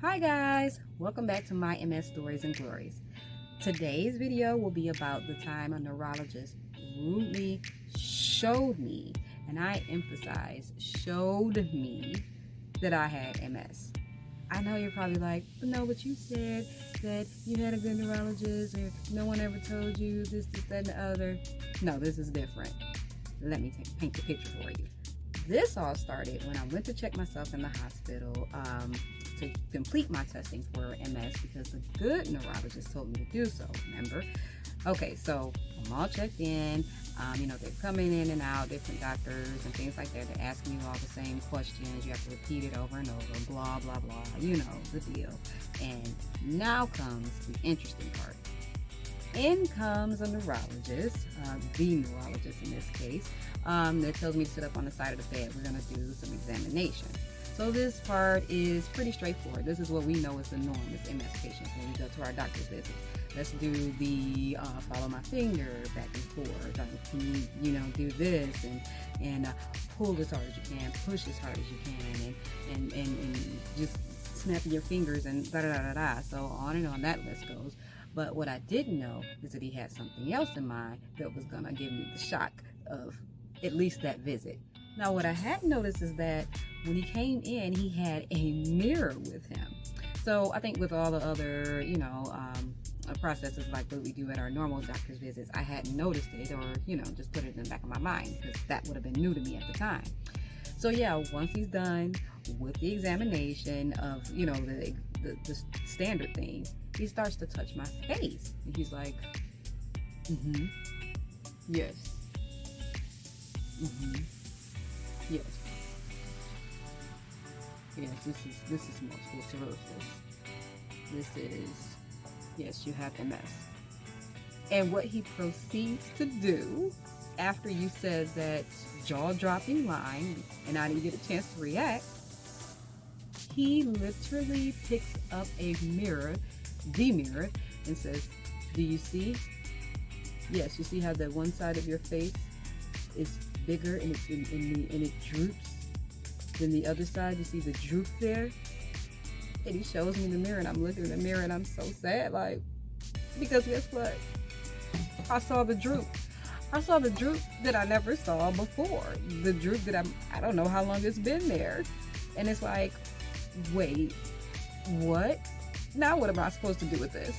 Hi guys, welcome back to my MS Stories and Glories. Today's video will be about the time a neurologist rudely showed me, and I emphasize showed me, that I had MS. I know you're probably like, but you said that you had a good neurologist or no one ever told you this, that, and the other. No, this is different. Let me paint the picture for you. This all started when I went to check myself in the hospital to complete my testing for MS because the good neurologist told me to do so, remember? Okay, so I'm all checked in. They're coming in and out, different doctors and things like that. They're asking you all the same questions. You have to repeat it over and over, blah, blah, blah. You know the deal. And now comes the interesting part. In comes a neurologist, the neurologist in this case, that tells me to sit up on the side of the bed. We're going to do some examination. So this part is pretty straightforward. This is what we know as the norm as MS patients when we go to our doctor's visit. Let's do the follow my finger back and forth. Can you do this and pull as hard as you can, push as hard as you can, and just snapping your fingers and da da da da da. So on and on that list goes. But what I didn't know is that he had something else in mind that was gonna give me the shock of at least that visit. Now, what I hadn't noticed is that when he came in, he had a mirror with him. So I think with all the other, processes like what we do at our normal doctor's visits, I hadn't noticed it or, just put it in the back of my mind because that would have been new to me at the time. So yeah, once he's done with the examination of, the standard thing, he starts to touch my face. And he's like, yes. Yes. Yes, this is multiple sclerosis. This is, yes, you have MS. And what he proceeds to do after you said that jaw-dropping line and I didn't get a chance to react, he literally picks up a mirror, the mirror, and says, do you see? Yes, you see how the one side of your face is bigger and it droops than the other side. You see the droop there? And he shows me the mirror and I'm looking in the mirror and I'm so sad, because guess what? I saw the droop. I saw the droop that I never saw before. The droop that I don't know how long it's been there. And it's like, wait, what? Now what am I supposed to do with this?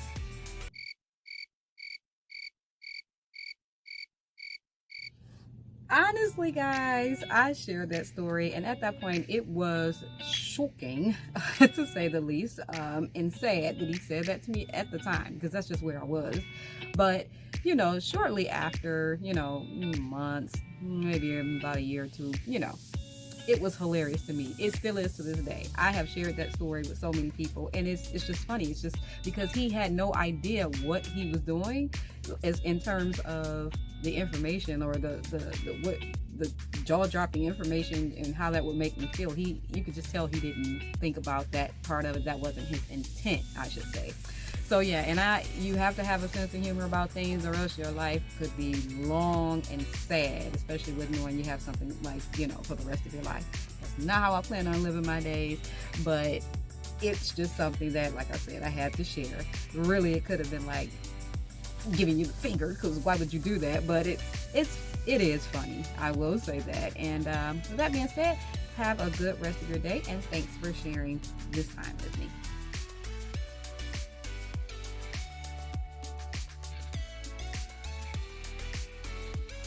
Honestly, guys, I shared that story, and at that point, it was shocking, to say the least, and sad that he said that to me at the time, because that's just where I was. But, shortly after, months, maybe about a year or two, it was hilarious to me. It still is to this day. I have shared that story with so many people, and it's just funny. It's just because he had no idea what he was doing as in terms of the information or the jaw-dropping information and how that would make me feel. You could just tell he didn't think about that part of it. That wasn't his intent, I should say. So yeah, and you have to have a sense of humor about things, or else your life could be long and sad, especially with knowing you have something like, for the rest of your life. That's not how I plan on living my days, but it's just something that, like I said, I had to share. Really, it could have been like giving you the finger, because why would you do that? But it is funny, I will say that. And with that being said, have a good rest of your day, and thanks for sharing this time with me.